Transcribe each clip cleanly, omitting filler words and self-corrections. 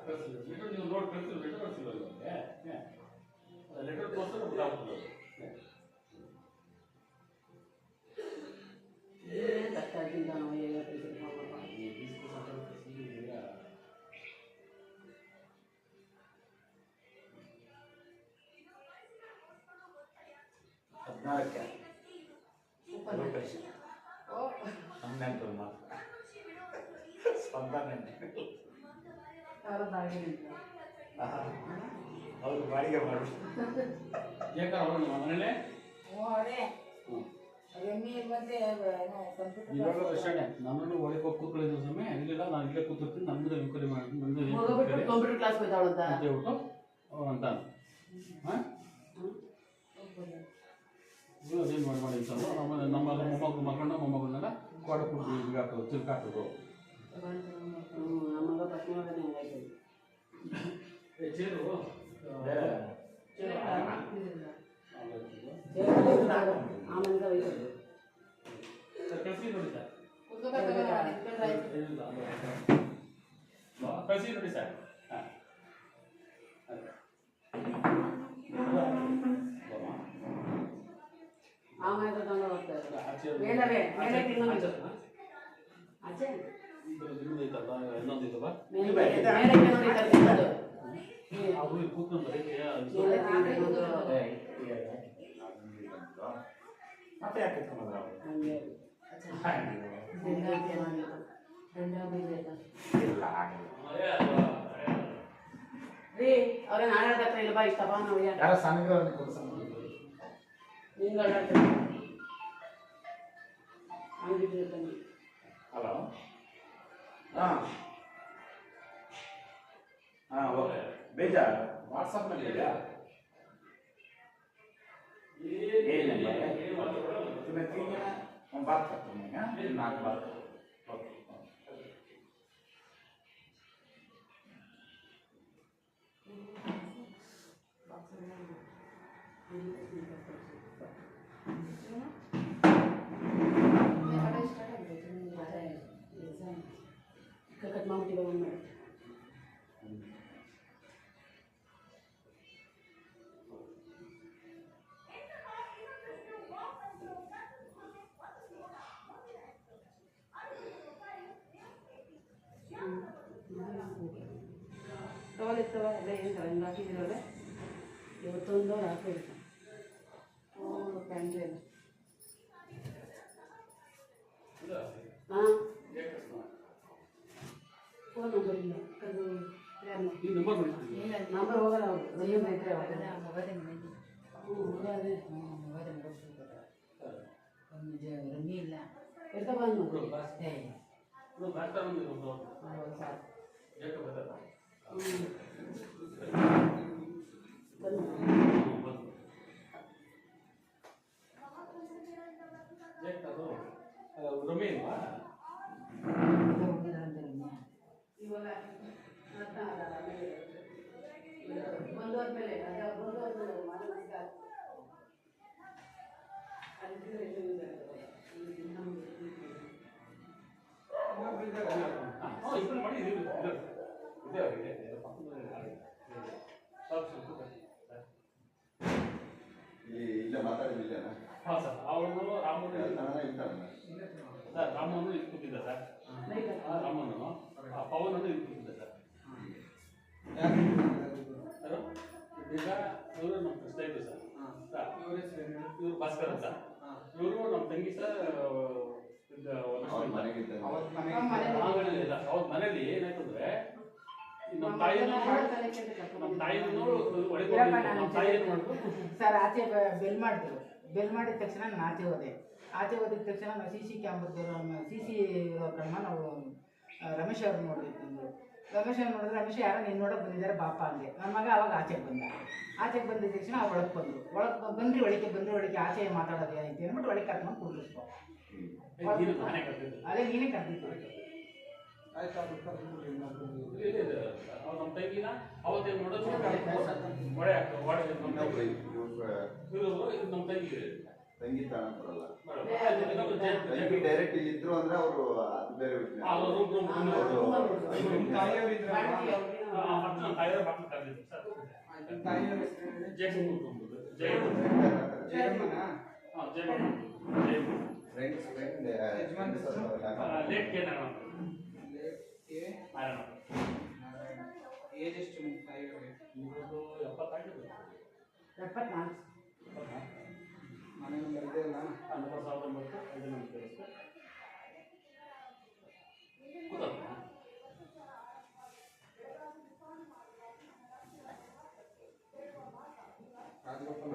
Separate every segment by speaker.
Speaker 1: ನೀವು ನೋಡಿ ಕಳಿಸಿ ಲೆಟರ್ ಕಳಿಸಿಲ್ಲ ಲೆಟರ್ ತೋರಿಸಿದ್ರೆ ಗೊತ್ತಾಗ್ತದೆ
Speaker 2: ಕಷ್ಟ ಆಗಿಂದ ನಾವು ಹೇಗೆ
Speaker 1: ಹದಿನಾರಕ್ಕೆ
Speaker 3: ಹನ್ನೆರಡು ಸ್ಪಂದನೆ ಅವ್ರು ಬಾಡಿಗೆ ಮಾಡು
Speaker 1: ಯಾಕೆ ಅವರು ನಿಮ್ಮ ಮನೇಲೆ ಇವಾಗ ಪ್ರಶ್ನೆ ನನ್ನನ್ನು ಒಳಗೆ ಹೋಗಿ ಕೂತ್ಕೊಳ್ಳಿದ್ದು ಸಮಯ ಇಲ್ಲಿಲ್ಲ ನಾನು ಇಲ್ಲೇ ಕೂತಿರ್ತೀನಿ ನಮ್ಮದು ಎನ್ಕ್ವೈರಿ ಮಾಡಿ
Speaker 2: ಕಂಪ್ಯೂಟರ್ ಕ್ಲಾಸ್ ಹೋಯ್ತಾವಳಂತ
Speaker 1: ಅಂತ ಹೇಳ್ಬಿಟ್ಟು ಅಂತ ಅದೇನು ಮಾಡಿ ಅಂತಂದು ನಮ್ಮ ಮೊಮ್ಮಗಳು ಮಕ್ಕಳನ್ನ ಮೊಮ್ಮಗಳನ್ನೆಲ್ಲ ಕೊಡ ಕೊಟ್ಟು ತಿರ್ಗಾಕೋದು ತಿರ್ಗಾಕೋದು
Speaker 2: ನಮ್ಮಗ ಪಶ್ಚಿಮದಲ್ಲಿ
Speaker 1: ಚೇರು
Speaker 2: ಆಮೇಲೆ
Speaker 1: ಕಸಿ ನೋಡಿ ಸರ್ ಕಸಿ ನೋಡಿ ಸರ್
Speaker 2: ಆಮೇಲೆ ತಗೊಂಡು ಹೋಗ್ತಾರೆ ಮೇಲವೇ ಮೇಲೆ ತಿನ್ನೋದು ಆಚೆ
Speaker 1: ಇನ್ನೊಂದಿದ್ದವ
Speaker 2: ಮೇಲಕ್ಕೆ ನೋಡಿ ತರ್ತಿದ್ದು
Speaker 1: ಅವರು ಕೂತ್ಕೊಂಡು
Speaker 3: ಮತ್ತೆ ಯಾಕೆ ಎತ್ಕೊಂಡ್ರ
Speaker 2: ಹಂಗೆ ರೀ ಅವ್ರೇನು ಆಡಾಡ ಹತ್ರ ಇಲ್ವಾ ಇಷ್ಟಪ್ಪ ನಾವು
Speaker 3: ಯಾರ ಸಾನಿಗ್ರಹ
Speaker 2: ಹಿಂಗೆ ಆಡಾಡ್ತಾರೆ ಹಂಗಿದ್ರೆ ಬನ್ನಿ
Speaker 3: ಹಲೋ ಹಾಂ ಹಾಂ ಓಕೆ ಬೇಜಾ ವಾಟ್ಸಪ್ನಲ್ಲಿ ಇದೆಯಾ ये नंबर है तो मैं 3 में हम बात करते हैं क्या 4 बात ओके
Speaker 2: ಕಟ್ ಮಾಡ್ಬಿಟ್ಟಿರೋ ಒಂದು ಟವಲ್ ಇರ್ತವ ಎಲ್ಲ ಏನು ಹಿಂಗೆ ಹಾಕಿದಿರಲ್ಲ ಇವತ್ತೊಂದು ಹಾಕಿರ್ತ ಪ್ಯಾಂಟ್ರಿ ಎಲ್ಲ ಹಾಂ ಫೋನ್ ನಂಬರ್ ಇಲ್ಲ ಅದು
Speaker 1: ಈ ನಂಬರ್ ಮಾಡ್ತೀವಿ
Speaker 2: ನಂಬರ್ ಹೋಗಲ್ಲ ಅವರು ರನ್ನಿಂಗ್ ಐತೆ ಅದೇ
Speaker 4: ರಮ್ಮಿ ಇಲ್ಲ
Speaker 2: ಇರ್ತಾ ಬಂದು
Speaker 1: ರಮೇ ಇಲ್ವಾ
Speaker 2: ಇವಾಗ ಬಂದೋದ್ಮೇಲೆ
Speaker 3: ಇಲ್ಲ ಮಾತಾಡಿಲ್ಲ
Speaker 1: ಹಾಂ ಸರ್ ಅವನು ರಾಮನು
Speaker 3: ಇರ್ತಾರಲ್ಲ
Speaker 1: ಸರ್ ರಾಮನು ಇಲ್ಲಿ ಕೂತಿದ್ದ ಸರ್ ರಾಮನು ಪವನನ್ನು ಇಲ್ಲಿ ಕೂತಿದ್ದ ಸರ್ ಈಗ ಇವರು ನಮ್ಮ ಸ್ನೇಹಿತರು ಸರ್ ಇವರು ಭಾಸ್ಕರ್ ಅಂತ ಇವರು ನಮ್ಮ ತಂಗಿ ಸರ್ ಅವ್ರ ಮನೇಲಿ ಏನಾಯ್ತು ಅಂದ್ರೆ ನಮ್ಮ ತಾಯಿಯನ್ನು
Speaker 4: ಸರ್ ಆಚೆ ಬೆಲ್ ಮಾಡಿದ್ರು ಬೆಲ್ ಮಾಡಿದ ತಕ್ಷಣ ನಾನು ಆಚೆ ಹೋದೆ ಆಚೆ ಹೋದಿದ ತಕ್ಷಣ ನಾವು CC ಕ್ಯಾಮ್ರದ್ದು CC ಕಣ್ಮ ನಾವು ರಮೇಶ್ ಅವ್ರು ನೋಡಿದ್ದು ರಮೇಶ್ ಅವ್ರು ನೋಡಿದ್ರೆ ರಮೇಶ್ ಯಾರೋ ನೀನು ನೋಡೋಕೆ ಬಂದಿದ್ದಾರೆ ಬಾಪ ಅಂದೆ ನನ್ನ ಮಗ ಅವಾಗ ಆಚೆಗೆ ಬಂದ ಆಚೆಗೆ ಬಂದಿದ ತಕ್ಷಣ ಅವ್ರು ಒಳಗೆ ಬಂದರು ಒಳಗೆ ಬಂದ್ರಿ ಒಳಗೆ ಆಚೆ ಮಾತಾಡೋದು ಏನೈತಿ ಅಂದ್ಬಿಟ್ಟು ಒಳಗೆ ಕರ್ಕೊಂಡು ಕೂಡಿಸ್ಕೊ ಅದೇ ನೀನೇ ಕರ್ದಿತ್ತು
Speaker 1: ನಮ್ಮ ತಂಗಿನ ಅವತ್ತೇನು ನೋಡೋದು ಮಳೆ ಆಗ್ತದೆ ನಮ್ಮ ತಂಗಿ
Speaker 5: ತಂಗಿ ತಗೊಳಕ್ ಬರಲ್ಲ.
Speaker 1: ಇನ್ನೊಬ್ರು
Speaker 5: ತಂಗಿ ಡೈರೆಕ್ಟ್ ಇಲ್ಲಿ ಇದ್ರು ಅಂದ್ರೆ ಅವರು ಅದು ಬೇರೆ ವಿಷಯ.
Speaker 3: ಏಜ್ ಎಷ್ಟು ನಿಮ್ಮ ತಾಯಿಯವರಿಗೆ?
Speaker 4: 74.
Speaker 3: ಮನೆ ನಂಬರ್ ಇದೆ ಅಲ್ಲ? ರಾಜಗೋಪಾಲ್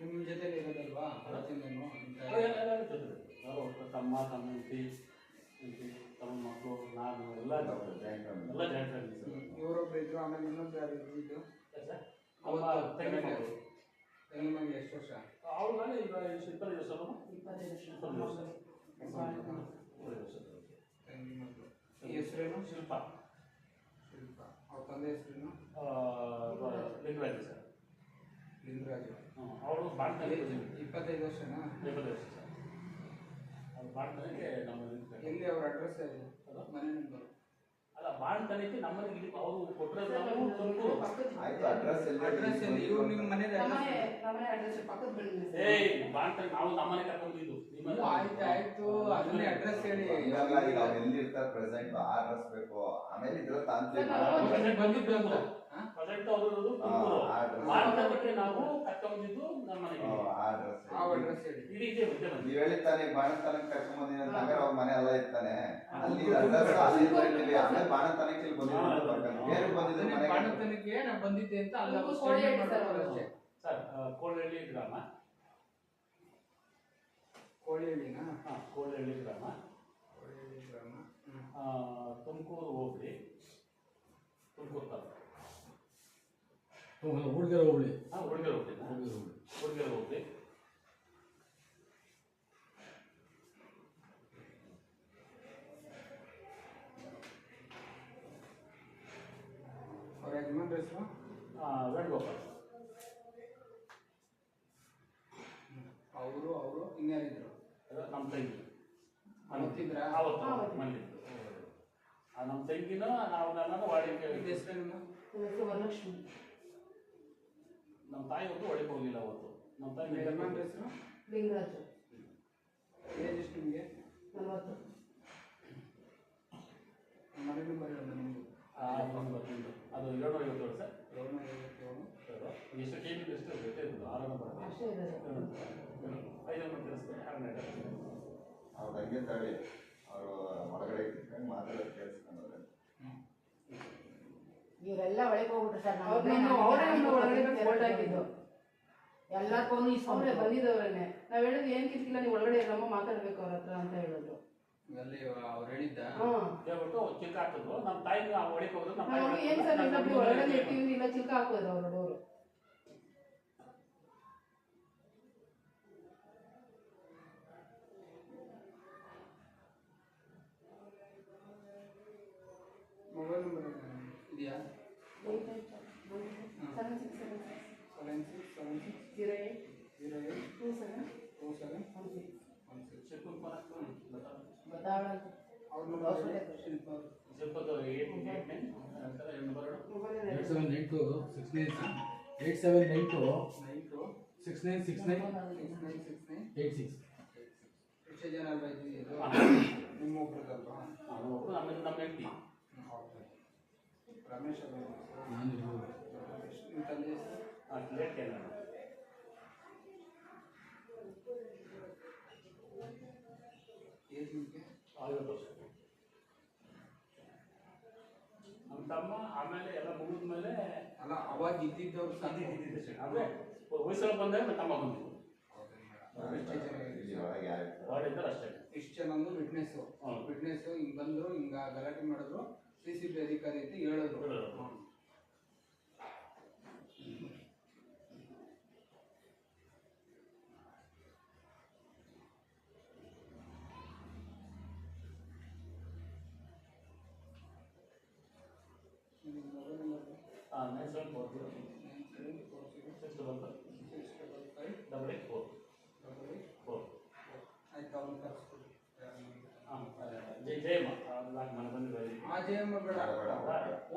Speaker 3: ನಿಮ್ಮ ಜೊತೆ ಇರೋದಲ್ವಾ ಅವತ್ತಿಂದನು?
Speaker 1: ತಮ್ಮ ತಮ್ಮ ಹೆಂಡತಿ ತಮ್ಮ ಮಕ್ಕಳು ನಾನು ಎಲ್ಲ ಜಾಯಿಂಟ್ ಫ್ಯಾಮಿಲಿ.
Speaker 3: ಇವರೊಬ್ರು ಇದ್ರು, ಆಮೇಲೆ ಇನ್ನೊಬ್ರು ಯಾರು ಇದ್ರು? ಇದು
Speaker 1: ತಂಗಿ ಮಕ್ಕಳು.
Speaker 3: ತಂಗಿ ಮಗಳು ಎಷ್ಟು ವರ್ಷ?
Speaker 1: ಅವ್ರು ನಾನು ಈಗ 25 ವರ್ಷ.
Speaker 2: 25 ವರ್ಷ.
Speaker 3: ತಂಗಿ ಮಗಳು ಈ ಹೆಸರೇನು?
Speaker 1: ಶಿಲ್ಪ.
Speaker 3: ಶಿಲ್ಪ. ಅವ್ರ ತಂದೆ ಹೆಸರೇನು?
Speaker 1: ಲಿಂಗರಾಜ್ ಸರ್.
Speaker 3: ಲಿಂಗರಾಜು.
Speaker 1: ಅವರು ಬಾಣ್ತನೆ
Speaker 3: 25 ವರ್ಷನಾ?
Speaker 1: 25 ವರ್ಷ ಸರ್. ಅವ್ರು ಬಾಣ್ತನಕ್ಕೆ ನಮ್ಮಲ್ಲಿ
Speaker 3: ಎಲ್ಲಿ ಅವ್ರ ಅಡ್ರೆಸ್ ಯಾವುದು? ಮನೆ ನಂಬರ್
Speaker 1: ಅಲ್ಲ, ಬಾಣ್ತನಕ್ಕೆ ನಮ್ಮಲ್ಲಿ ಇಲ್ಲಿ ಅವರು ಕೊಟ್ಟರೆ ನಾವು ತುಮಕೂರು.
Speaker 5: ಆಯ್ತು, ಅಡ್ರೆಸ್
Speaker 3: ಅಡ್ರೆಸ್ ಎಲ್ಲಿ? ಇವ್ರು ನಿಮ್ಮ ಮನೆ
Speaker 2: ನಮ್ಮನೆ ಅಡ್ರೆಸ್ ಪಕ್ಕದ ಬಿಲ್ಡಿಂಗ್.
Speaker 1: ಬಾಣ್ತನ ನಾವು ನಮ್ಮನೆ ಕರ್ಕೊಂಡಿದ್ದು.
Speaker 3: ಆಯ್ತು, ಅದನ್ನೇ ಅಡ್ರೆಸ್ ಹೇಳಿ.
Speaker 5: ಈಗ ಅವ್ರು ಎಲ್ಲಿ ಇರ್ತಾರೆ ಪ್ರೆಸೆಂಟ್ ಆ ಅಡ್ರೆಸ್ ಬೇಕು. ಆಮೇಲೆ ಇದ್ರ ತಾಂತ್ರಿಕ
Speaker 1: ಬಂದಿದ್ದು ಪ್ರೆಸೆಂಟ್ ಅವರು ತುಮಕೂರು. ಬಾಣ್ತನಕ್ಕೆ ನಾವು ಕರ್ಕೊಂಡಿದ್ದು ನಮ್ಮ ಮನೆಗೆ.
Speaker 5: ಆ ಅಡ್ರೆಸ್
Speaker 3: ಆ ಅಡ್ರೆಸ್ ಹೇಳಿ.
Speaker 1: ಇಡೀ ಇದೆ ವಿದ್ಯಮಾನ.
Speaker 5: ನೀವ್ ಹೇಳಿರ್ತಾನೆ ಬಾಣತನಕ್ಕೆ ಕರ್ಕೊಂಡ್ ಬಂದಿನಿ ಅಂತ, ಹಂಗಾರೆ ಅವ್ರ ಮನೆ ಎಲ್ಲ ಇರ್ತಾನೆ ಅಲ್ಲಿ ಅಡ್ರೆಸ್ ಅಲ್ಲಿ ಬರೀತೀವಿ. ಆಮೇಲೆ ಬಾಣತನಕ್ಕೆ ಇಲ್ಲಿ ಬಂದಿದ್ದು ಬೇರೆ ಬಂದಿದ್ದು ಮನೆಗೆ.
Speaker 3: ಬಾಣತನಕ್ಕೆ ನಾವು ಬಂದಿದ್ದೆ ಅಂತ ಅಲ್ಲ
Speaker 2: ಕೋಳಿಹಳ್ಳಿ
Speaker 1: ಸರ್. ಕೋಳಹಳ್ಳಿ ಗ್ರಾಮ.
Speaker 3: ಕೋಳಿಹಳ್ಳಿನಾ?
Speaker 1: ಕೋಳಹಳ್ಳಿ ಗ್ರಾಮ.
Speaker 3: ಕೋಳಿಹಳ್ಳಿ ಗ್ರಾಮ.
Speaker 1: ತುಮಕೂರು ಹೋಗ್ಲಿ, ತುಮಕೂರು ತಾಲೂಕು.
Speaker 6: ಹುಡುಗರ ಹೋಗ್ಲಿ.
Speaker 1: ಹುಡುಗರ ಹೋಗ್ಲಿ.
Speaker 3: ಅವ್ರ ಯಜಮಾನ್ರ ಹೆಸರು?
Speaker 1: ವೇಣುಗೋಪಾಲ್.
Speaker 3: ಅವರು ಇನ್ಯಾರಿದ್ರು?
Speaker 1: ನಮ್ಮ ತಂಗಿ
Speaker 3: ಅವತ್ತಿದ್ರ?
Speaker 1: ಅವತ್ತು ಮನೇಲಿದ್ದು. ನಮ್ಮ ತಂಗಿನ ನಾವು ವಾಡಿಕೆ.
Speaker 3: ಹೆಸರು ನಿಮ್ಮ?
Speaker 2: ವರಲಕ್ಷ್ಮಿ.
Speaker 1: ನಮ್ಮ ತಾಯಿ ಹೊತ್ತು ಒಳಗೆ ಹೋಗಿಲ್ಲ ಅವತ್ತು. ನಮ್ಮ ತಾಯಿ
Speaker 3: ಯಜಮಾನ್ರ ಹೆಸರು?
Speaker 2: ಲಿಂಗರಾಜು.
Speaker 3: ಏಜ್ ಎಷ್ಟು ನಿಮಗೆ?
Speaker 2: 40.
Speaker 3: ಮನೆ ನಂಬರ್ ಹೇಳೋಣ ನಿಮಗೆ?
Speaker 1: ಅದು 750 ವರ್ಷ.
Speaker 3: 757.
Speaker 1: ಎಷ್ಟು ಕೆ ಬಿ ಎಷ್ಟು ಜೊತೆ ಇರೋದು 6 ನಂಬರ್.
Speaker 2: ಅಷ್ಟೇ ಇರೋದು.
Speaker 1: 5 ನಂಬರ್ ತಿಳಿಸ್ತೇನೆ. 12
Speaker 5: ಅವ್ರ ಹಂಗೆ ತಳಿ ಅವರು ಹೊರಗಡೆ ಇಟ್ಕೊಂಡು ಮಾತಾಡೋದು ಕೇಳಿಸ್ಕೊಂಡ್ರೆ
Speaker 4: ಇವರೆಲ್ಲ ಒಳಗೆ ಹೋಗ್ಬಿಟ್ರು ಸರ್.
Speaker 2: ಅವರೇ ಒಳಗಡೆ ಫೋಲ್ಡ್ ಆಗಿದ್ದು.
Speaker 4: ಎಲ್ಲ ಫೋನು
Speaker 2: ಅವರೇ ಬಂದಿದ್ದವ್ರೇನೆ. ನಾವು ಹೇಳಿದ್ವಿ ಏನ್ ಕಿತ್ತಿಲ್ಲ, ನೀವು ಒಳಗಡೆ ಇರಮ್ಮ ಮಾತಾಡ್ಬೇಕು ಅವ್ರ ಹತ್ರ ಅಂತ ಹೇಳಿದ್ರು.
Speaker 3: ಅಲ್ಲಿ ಅವ್ರು ಹೇಳಿದ್ದ?
Speaker 1: ಹೇಳ್ಬಿಟ್ಟು ಚಿಕ್ಕ ಹಾಕಿದ್ರು. ನಮ್ಮ ತಾಯಿಗೆ ಒಳಗೆ ಹೋದ್ರು. ನಮ್ಮ
Speaker 2: ನಾವು ಏನ್ ಸರ್ ಇನ್ನೊಬ್ರು ಒಳಗಡೆ ಇರ್ತೀವಿ ಇಲ್ಲ ಚಿಕ್ಕ ಹಾಕೋದು ಅವ್ರ ಡೋರು.
Speaker 3: ಮೊಬೈಲ್ ನಂಬರ್ ಇದೆಯಾ?
Speaker 6: 8792696986.
Speaker 3: ಎಷ್ಟು ಜನ ಅಲ್ವಾ ಇದ್ದೀವಿ? ನಿಮ್ಮ ಒಬ್ರದಲ್ವಾ?
Speaker 1: ನಮ್ಮ ಹೆಂಡತಿ
Speaker 3: ರಮೇಶ್ ಅವರು. ನಿಮ್ಮ ತಂದೆ ಹೆಸರು? ಏಜ್ ನಿಮಗೆ?
Speaker 1: 50 ವರ್ಷ. ನಮ್ಮ ತಮ್ಮ ಆಮೇಲೆ ಎಲ್ಲ ಮುಗಿದ್ಮೇಲೆ
Speaker 3: ಅಲ್ಲ, ಅವಾಗ ಇದ್ದಿದ್ದವ್ರು
Speaker 1: ಅಂದ್ರೆ ವಯಸ್ಸಲ್ಲಿ ಬಂದಾಗ ನಮ್ಮ ತಮ್ಮ ಬಂದಿದ್ದು. ವಾರ್ಡಿದ್ದಾರೆ ಅಷ್ಟೇ.
Speaker 3: ಇಷ್ಟು ಜನನು ವಿಟ್ನೆಸ್ಸು ಹಿಂಗೆ ಬಂದರು, ಹಿಂಗೆ ಗಲಾಟೆ ಮಾಡಿದ್ರು, CCTV ಅಧಿಕಾರಿ ಅಂತ ಹೇಳಿದ್ರು.
Speaker 1: 9740 655 884
Speaker 6: ಆಯ್ತು ಅವ್ನು ಕರ್ಸ್ಕೊಡಿ.
Speaker 1: ಜಯಮ್ಮ ಮನೆ ಬಂದಿದ್ದಾರೆ.
Speaker 6: ಆ ಜಯಮ್ಮ ಬೇಡ,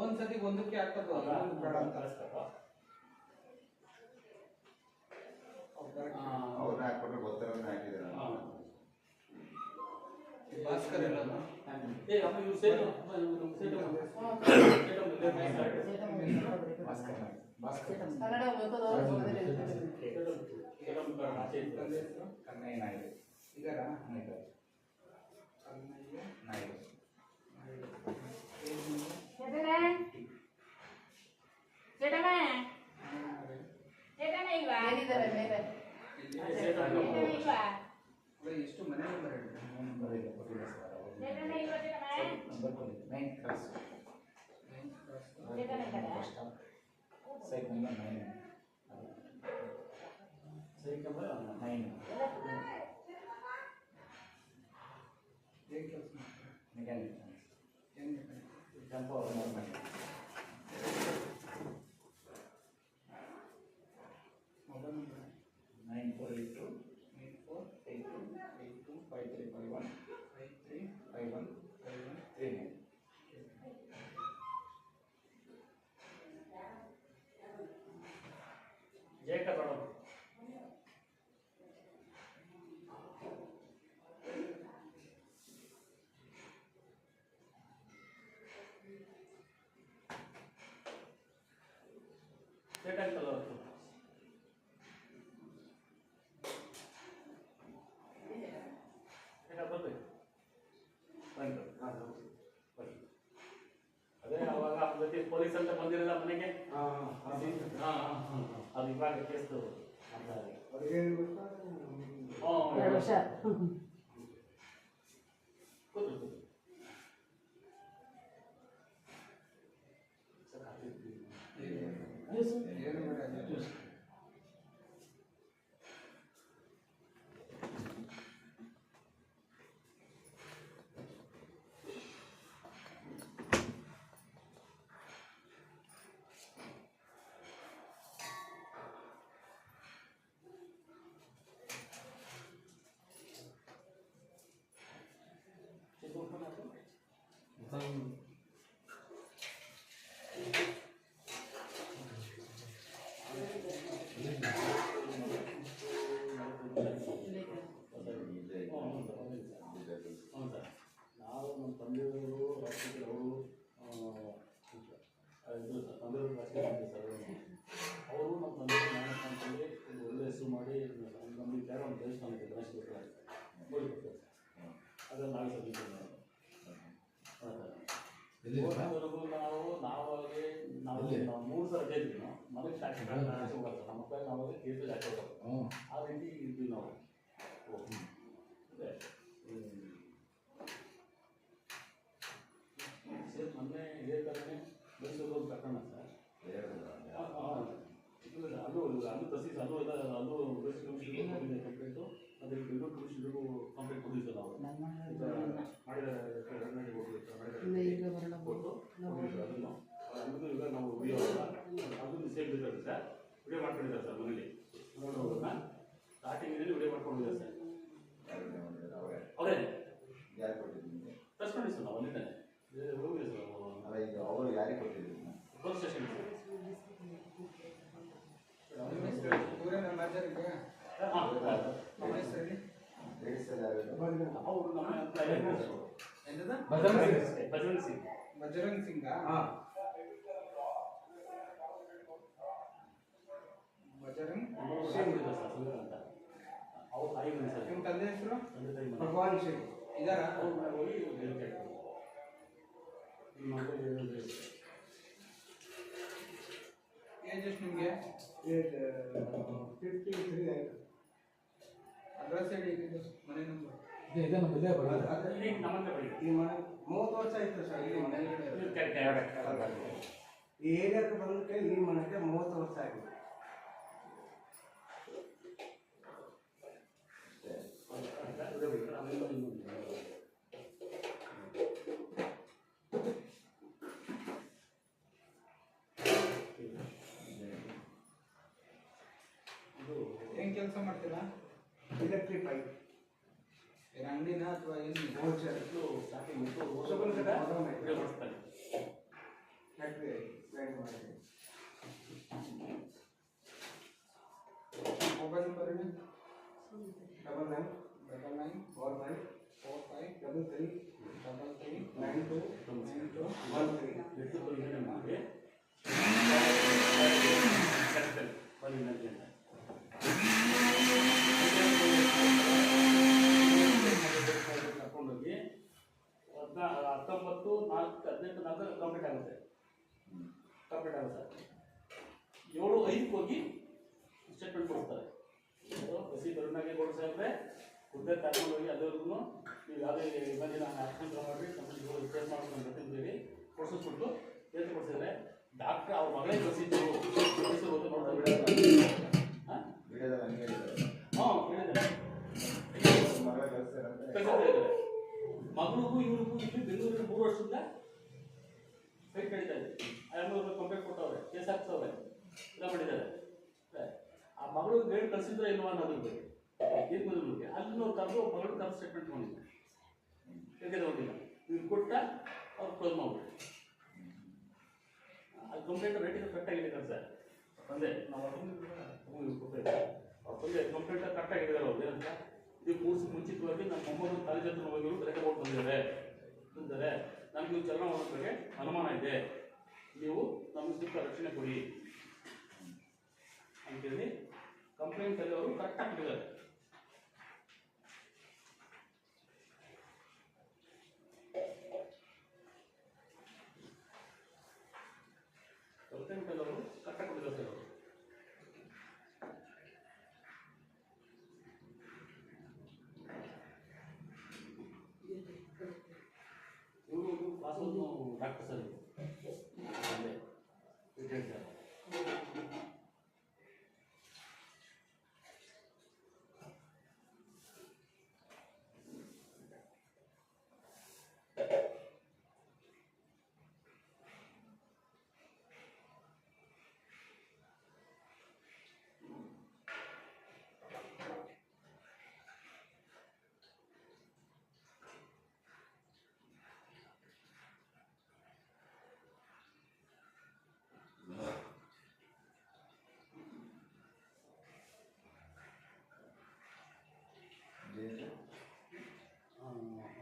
Speaker 6: ಒಂದ್ಸತಿ ಒಂದಕ್ಕೆ ಹಾಕೋದು ಇನ್ನೊಂದು ಬೇಡ ಅಂತ.
Speaker 5: ಅವ್ರನ್ನ ಹಾಕ್ಬಿಟ್ರೆ ಗೊತ್ತಿರೋನ್ನ ಹಾಕಿದ್ದಾರೆ.
Speaker 6: ಭಾಸ್ಕರ್ ಇರೋದು
Speaker 2: ಕನ್ನಡ ಓದೋದು
Speaker 3: ಕನ್ನಯ್ಯ ನಾಯ್ಡು
Speaker 6: ಇದಾರಾ?
Speaker 3: ನಾಯ್ಡು
Speaker 6: ಕನ್ನಯ್ಯ
Speaker 3: ನಾಯ್ಡು
Speaker 2: ಏನಿದ್ದಾರೆ ಮೇಲೆ
Speaker 6: ಎಷ್ಟು ಮನೆ ನಂಬರ್ ಹೇಳಿ?
Speaker 3: ನಂಬರ್ ಇಲ್ಲ ಕೊಟ್ಟಿಲ್ಲ ಸರ್ ಅವರು ನಂಬರ್ ಕೊಟ್ಟಿಲ್ಲ 9 cross site number 9
Speaker 1: site number
Speaker 3: 9
Speaker 6: ಏನ್ ಕೆಲಸ ಮಾಡ್ತಾರೆ?
Speaker 3: ಮೆಕ್ಯಾನಿಕ್
Speaker 6: ಏನ್ ಬೇಕಾಗಿತ್ತು?
Speaker 3: Tempo normal
Speaker 6: mobile number
Speaker 3: 9482
Speaker 6: 8482
Speaker 3: 5351 51 39
Speaker 1: Jayaka madam Jayaka ಅದೇ ಅವಾಗ ಜೊತೆ ಪೊಲೀಸ್ ಅಂತ ಬಂದಿರಲ್ಲ ಮನೆಗೆ. ಅದು ಇವಾಗ ಕೇಸ್
Speaker 2: 2 ವರ್ಷ
Speaker 6: ಏನು ಬೇಡ.
Speaker 1: ನಾವು ನಮ್ಮ ತಂದೆಯವರು ರಾಜಕೀಯವರು ತಂದೆಯವರು ರಾಜಕೀಯ ಸರ್ ಅವರು ನಮ್ಮ ತಂದೆ ನಾನು ಒಂದು ಒಳ್ಳೆ ಹೆಸರು ಮಾಡಿ ನಮಗೆ ಬೇರೆ ಒಂದು ದೇವಸ್ಥಾನಕ್ಕೆ ಗಣೇಶ ಹೋಗ್ತಾರೆ ಅದನ್ನು ನಾವೇ ಸಲ್ಲಿಸ್ತೀವಿ. ನಾವು 3 ಸಲ ಗೆದ್ವಿ. ಮನೆಗೆ ಸ್ಟಾರ್ಟ್ ಹೋಗ್ತಾರೆ ನಮ್ಮ ಮಕ್ಕಳಿಗೆ ನಾವಾಗ ಕೇಸ್ ಜಾಸ್ತಿ ಹೋಗ್ತಾರೆ. ಆ ರೀತಿ ಇದ್ವಿ ನಾವು. ಸರ್ ಮೊನ್ನೆ ಇದೇ ಥರನೇ ಮೈಸೂರು ಒಂದು ಪ್ರಕರಣ ಸರ್. ಅದು ತಹಸೀಲ್ ಅದು ಬೇಸಿಕ್ ಕಮಿಷನ್ಗೂ ಕೊಟ್ಟಿದೆ ಕಂಪ್ಲೇಂಟು. ಅದಕ್ಕೆ ಬೆಂಗಳೂರು ಕಮಿಷನ್ಗೂ ಕಂಪ್ಲೇಂಟ್ ಕೊಟ್ಟಿದ್ದು ನಾವು ಮಾಡಿದ ಕೊಟ್ಟು ಅದನ್ನು ಈಗ ನಾವು ವಿಡಿಯೋ ಅದನ್ನು ಸೇಮ್ ಬೇಕಾದ್ರೆ ಸರ್ ವಿಡಿಯೋ ಮಾಡ್ಕೊಂಡಿದ್ದಾರೆ ಸರ್ ಮನೇಲಿ ಸ್ಟಾರ್ಟಿಂಗಿನಲ್ಲಿ ವಿಡಿಯೋ ಮಾಡ್ಕೊಂಡಿದ್ದಾರೆ ಸರ್. ಅವರೇ
Speaker 5: ಯಾರು ಕೊಟ್ಟಿದ್ದೀನಿ?
Speaker 1: ತರ್ಸ್ಕೊಂಡಿ ಸರ್ ನಾವು ಅಲ್ಲಿಂದ ಹೋಗಿದೆ ಸರ್.
Speaker 5: ಅಲ್ಲ ಈಗ ಅವರು ಯಾರಿಗೆ ಕೊಟ್ಟಿದ್ದೀನಿ?
Speaker 1: ಪೊಲೀಸ್ ಸ್ಟೇಷನ್
Speaker 6: ಊರಿನ ಮ್ಯಾನೇಜರ್ಗೆ
Speaker 1: ಅವರು ನಮ್ಮ
Speaker 6: ಎಂತದ?
Speaker 1: ಬಜರಂಗ್ ಸಿಂಗ್.
Speaker 6: ಬಜರಂಗ್ ಸಿಂಗ? ಬಜರಂಗ್
Speaker 1: ಅಂತ ಅವ್ರ ತಾಯಿ ಮನೆ ಸರ್.
Speaker 6: ನಿಮ್ಮ ತಂದೆ ಹೆಸರು?
Speaker 1: ತಂದೆ ತಾಯಿ ಮನೆ
Speaker 6: ಭಗವಾನ್ ಸಿಂಗ್ ಇದಾರ?
Speaker 1: ಅವ್ರ ಮನೆ ಹೋಗಿ ನಿಮ್ಮ ಮಕ್ಕಳಿಗೆ
Speaker 6: ಏಜ್ ಎಷ್ಟು ನಿಮಗೆ? ಅಡ್ರೆಸ್ ಹೇಳಿ ಇದು ಮನೆ ನಂಬರ್.
Speaker 1: ನಮ್ಮಂತೆ ಬರೀ
Speaker 7: 30 ವರ್ಷ ಆಯ್ತು ಸರ್ ಇಲ್ಲಿ ಈ ಏರಿಯಾಕ್ಕೆ ಬಂದಕ್ಕೆ ಈ ಮನೆಗೆ 30 ವರ್ಷ ಆಗಿದೆ.
Speaker 6: ಕೆಲಸ ಮಾಡ್ತೀರಾ?
Speaker 7: ಎಲೆಕ್ಟ್ರಿಕ್ ಪೈಪ್
Speaker 6: ಏನ್ ಅಂಗಡಿನ ಅಥವಾ ಏನು?
Speaker 7: ಹೋಲ್ಸೇಲ್
Speaker 1: ಇದು ಸ್ಟಾರ್ಟಿಂಗ್ ಮತ್ತು
Speaker 7: ಸೊಪ್ಪು ಕಡೆ?
Speaker 1: ವಿಡಿಯೋ ಮಾಡಿಸ್ತಾನೆ.
Speaker 7: ಫ್ಯಾಕ್ಟ್ರಿ ರೆಡಿ ಮಾಡಿ.
Speaker 6: ಮೊಬೈಲ್ ನಂಬರ್ ಹೇಳಿ.
Speaker 7: 99
Speaker 6: 99
Speaker 7: 45
Speaker 6: 45
Speaker 7: 33
Speaker 6: 33
Speaker 7: 92
Speaker 6: 92
Speaker 7: 13.
Speaker 1: ಎಷ್ಟು ಬಂದಿದೆ ನಮಗೆ ಬಂದಿದೆ ಅಂತ ಕರ್ಕೊಂಡೋಗಿ 19/4/18 ಕಂಪ್ಲೀಟ್ ಆಗುತ್ತೆ. 7/5 ಹೋಗಿ ಸ್ಟೇಟ್ಮೆಂಟ್ ಕೊಡ್ತಾರೆ. ಬಸಿ ಕರುಣಾಗೇಗೌಡ ಸಾಹೇಬ್ರೆ ಹುದ್ದೆ ಕರ್ಕೊಂಡೋಗಿ ಅಲ್ಲಿವರೆಗೂ ನೀವು ಯಾವುದೇ ಇವಾಗ ನಾನು ಆಕ್ಷನ್ ಮಾಡಿ ಕಂಪ್ನಿ ರಿಪೇರ್ ಮಾಡ್ಕೊಂಡು ಗೊತ್ತಿದ್ದೀವಿ ಕೊಡಿಸ್ಬಿಟ್ಟು ಏನು ಕೊಡ್ಸಿದ್ರೆ ಡಾಕ್ಟ್ರ್ ಅವ್ರ ಮಗಳೇ ಕಳಿಸಿದ್ದು ಓದಿ ನೋಡ್ತಾರೆ. ಹಾಂ
Speaker 5: ವಿಡಿಯೋದಲ್ಲಿ ಹಂಗೆ ಹೇಳಿದ್ದಾರೆ.
Speaker 1: ಹಾಂ ಹೇಳಿದ್ದಾರೆ.
Speaker 5: ಮಗಳ ಕಳಿಸ್ತಾರಂತೆ.
Speaker 1: ಕಳಿಸಿದ್ದಾರೆ ಮಗಳಿಗೂ ಇವ್ರಿಗೂ ಇಲ್ಲಿ ಬೆಂಗಳೂರಿನ 3 ವರ್ಷದಿಂದ ಫೈಟ್ ನಡೀತಾ ಇದೆ. ಅಮ್ಮವ್ರು ಕಂಪ್ಲೇಂಟ್ ಕೊಟ್ಟವ್ರೆ, ಕೇಸ್ ಹಾಕ್ತವ್ರೆ, ಎಲ್ಲ ಮಾಡಿದ್ದಾರೆ. ಆ ಮಗಳು ನೇಡ್ ಕಳಿಸಿದ್ರೆ ಇಲ್ವಾ ಅನ್ನೋದ್ರ ಬಗ್ಗೆ ಏನು ಬಗ್ಗೆ ಅಲ್ಲಿ ನಾವು ಕರೆದು ಮಗಳು ಕರೆದು ಸ್ಟೇಟ್ಮೆಂಟ್ ತೊಗೊಂಡಿದ್ದೆ. ಯಾಕೆ ತಗೊಂಡಿಲ್ಲ ಇವ್ರು ಕೊಟ್ಟ ಅವ್ರು ಕ್ಲೋಸ್ ಮಾಡ್ಬಿಟ್ಟು ಅದು ಕಂಪ್ಲೇಂಟ್ ರೇಟಿಂಗ್ ಕರೆಕ್ಟಾಗಿದೆ ಸರ್. ತಂದೆ ನಾವು ಅವ್ರ ತಂದೆ ಕಂಪ್ಲೇಂಟ್ ಕರೆಕ್ಟಾಗಿದ್ದಾರೆ ಅವ್ರು ಏನಂತ ಇದು ಕೋರ್ಸ್ ಮುಂಚಿತವಾಗಿ ನಮ್ಮ ಮೊಮ್ಮಗನ ಕಾಲೇಜ್ ಹತ್ರ ಹೋಗಿರು ಲೆಕ್ಕ ಕೊಟ್ಟು ಬಂದಿದ್ದಾರೆ ಅಂತಾರೆ. ನನಗೆ ಇವ್ರು ಚಲನ ಮಾಡೋದ್ರ ಬಗ್ಗೆ ಅನುಮಾನ ಇದೆ, ನೀವು ನಮಗೆ ಸೂಕ್ತ ರಕ್ಷಣೆ ಕೊಡಿ ಅಂತೇಳಿ ಕಂಪ್ಲೇಂಟಲ್ಲಿ ಅವರು ಕರೆಕ್ಟಾಗಿ ಬಿಟ್ಟಿದ್ದಾರೆ. ಕಂಪ್ಲೇಂಟಲ್ಲಿ ಅವರು ಕರೆಕ್ಟಾಗಿ ಕೊಟ್ಟಿದ್ದಾರೆ ಸರ್. ಅವರು ಇವರು ಪಾಸ್ವರ್ಡ್ನು ಡಾಕ್ಟರ್ ಸರ್ ಅಲ್ಲೇ ರಿಟೈರ್ಡ್ ಸರ್.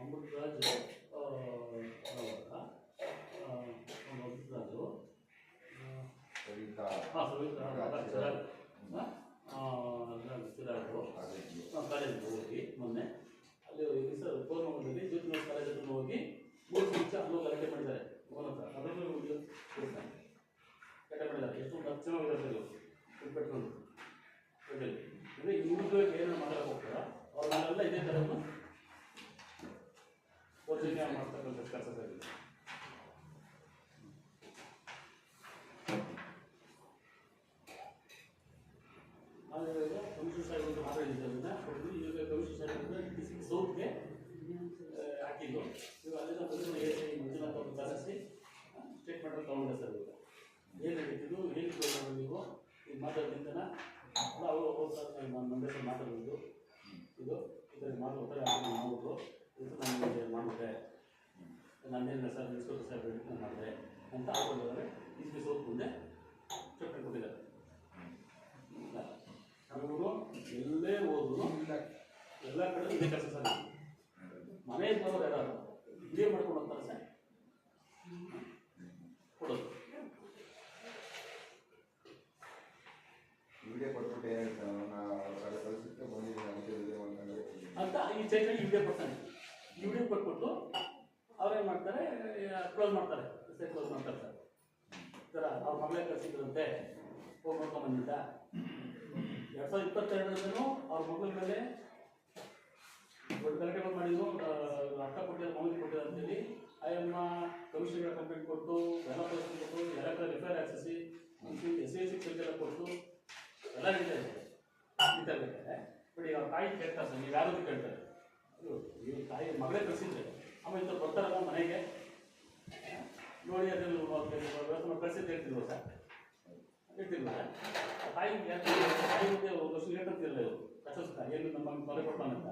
Speaker 1: ಅಮೃತರಾಜ್ ಅಮೃತರಾಜು
Speaker 5: ಸವಿತಾ
Speaker 1: ಸವಿತಾ ಕಾಲೇಜಿಗೆ ಹೋಗಿ ಮೊನ್ನೆ ಅಲ್ಲಿ ಸರ್ ಕೋರ್ಮಂಗಲದಲ್ಲಿ ಜ್ಯೋತಿನಾಥ್ ಕಾಲೇಜ್ ಹತ್ರ ಹೋಗಿ 3 ನಿಮಿಷ ಅಲ್ಲೂ ಗಲಾಟೆ ಮಾಡಿದ್ದಾರೆ. ಅದರಲ್ಲೂ ಗಲಾಟೆ ಮಾಡಿದ್ದಾರೆ. ಎಷ್ಟು 10 ಜನ ಇದ್ದಾರೆ ಪೆಟ್ಕೊಂಡು ಅಂದರೆ ಇವ್ರಿಗೆ ಏನು ಮಾಡಕ್ಕೆ ಹೋಗ್ತಾರ ಅವ್ರು ನಾವೆಲ್ಲ ಇದೇ ಥರವನ್ನು ದೌರ್ಜನ್ಯ ಮಾಡ್ತಕ್ಕಂಥ ಕೆಲಸ ಸರ್. ಆದರೆ ಕಮಿಷನ್ ಸಾಹೇಬ್ ಮಾತಾಡಿದ್ದನ್ನ ಈಗ ಕಮಿಷನ್ ಸಾಹೇಬ್ ಡಿಸ್ಟ್ರಿಕ್ಟ್ ಸೌತ್ಗೆ ಹಾಕಿದ್ದು ಇವಾಗ ಅಲ್ಲಿಂದ ಬಂದು ಮಂಜುನಾಥ್ ಅವ್ರನ್ನ ಕರೆಸಿ ಸ್ಟೇಟ್ಮೆಂಟ್ ತಗೊಂಡಿದೆ ಸರ್. ಇವಾಗ ಏನು ಹೇಳಿದ್ದು ಏನು ಕೇಳಿದ್ರು ನೀವು ಈಗ ಮಾತಾಡೋದ್ರಿಂದನ ಅವರು ಸರ್ ನಾನು ನಮ್ಮ ಹೆಸರು ಮಾತಾಡೋದು ಇದು ಈ ಥರ ಮಾತಾಡ್ತಾರೆ ಮಾಡಿಬಿಟ್ರು ಇದು ನನಗೆ ಮಾಡಿಬಿಟ್ಟೆ ನಾನೇನು ಸರ್ ಇನ್ಸ್ಪೆಕ್ಟರ್ ಸಾಹೇಬ್ ಹೇಳಿ ನಾನು ಮಾಡಿದೆ ಅಂತ ಅವ್ರು ಡಿಸ್ಟ್ರಿಕ್ಟ್ ಸೌತ್ ಮುಂದೆ ಸ್ಟೇಟ್ಮೆಂಟ್ ಕೊಟ್ಟಿದ್ದಾರೆ. ಅವರು ಎಲ್ಲೇ ಹೋದ್ರು ಎಲ್ಲ ಕಡೆ ಇದೇ ಕೆಲಸ ಸರ್. ಮನೆಗೆ ಬರೋರು ಯಾರು ಇದೇ ಮಾಡ್ಕೊಂಡು ಹೋಗ್ತಾರೆ ಸರ್ ಕೊಡೋದು.
Speaker 5: ವಿಡಿಯೋ ಕೊಟ್ಬಿಟ್ಟು ಕಳಿಸುತ್ತೆ ಬಂದಿದ್ದೀವಿ
Speaker 1: ಅಂತ ಈ ಚೈನಲ್ಲಿ ವಿಡಿಯೋ ಕೊಡ್ತಾನೆ. ವಿಡಿಯೋ ಕೊಟ್ಬಿಟ್ಟು ಅವ್ರೇನು ಮಾಡ್ತಾರೆ ಕ್ಲೋಸ್ ಮಾಡ್ತಾರೆ, ಕ್ಲೋಸ್ ಮಾಡ್ತಾರೆ ಸರ್. ಸರ ಅವ್ರ ಮಗಳೇ ಕಳಿಸಿದ್ರಂತೆ ಹೋಗಿ ನೋಡ್ಕೊಂಬಂದಿದ್ದ 2022 ಅವ್ರ ಮಗಳ ಮೇಲೆ ದೊಡ್ಡ ಗಲಾಟೆ ಮಾಡಿದ್ರು. ಅಕ್ಕ ಕೊಟ್ಟಿದ್ದಾರೆ ಮಗನಿಗೆ ಕೊಟ್ಟಿದ್ದಾರೆ ಅಂತೇಳಿ ಅಯ್ಯಮ್ಮ ಕಮಿಷನ್ಗಳ ಕಂಪ್ಲೇಂಟ್ ಕೊಟ್ಟು ಎಲ್ಲ ಪರಿಸ್ಥಿತಿ ಕೊಟ್ಟು ಎಲ್ಲ ಕಡೆ ರೆಫರ್ ಹಾಕಿಸಿ SAC ಎಲ್ಲ ಕೊಟ್ಟು ಎಲ್ಲ ನಡೀತಾ ಇದೆ. ಇರ್ಬೇಕಾದ್ರೆ ಬಟ್ ಈಗ ಅವ್ರ ತಾಯಿ ಕೇಳ್ತಾರೆ ಸರ್, ನೀವು ಯಾರು ಕೇಳ್ತಾರೆ ಇವ್ರ ತಾಯಿ ಮಗಳೇ ಕಳಿಸಿದ್ರೆ ಆಮೇಲೆ ಇಂಥ ಬರ್ತಾರಲ್ಲ ಮನೆಗೆ ನೋಡಿ ಅದನ್ನು ವ್ಯವಸ್ಥೆ ಕಳಿಸಿದ್ದು ಹೇಳ್ತಿಲ್ವ ಸರ್, ಹೇಳ್ತಿಲ್ವ ತಾಯಿ ಯಾಕೆ ತಾಯಿ ಮುಂದೆ 1 ವರ್ಷ ಹೇಳ್ತಿರಲಿಲ್ಲ ಇವರು ಪ್ರಶಸ್ತ ಏನು ನಮ್ಮ ತೊಲೆ ಕೊಡ್ತಾನಂತ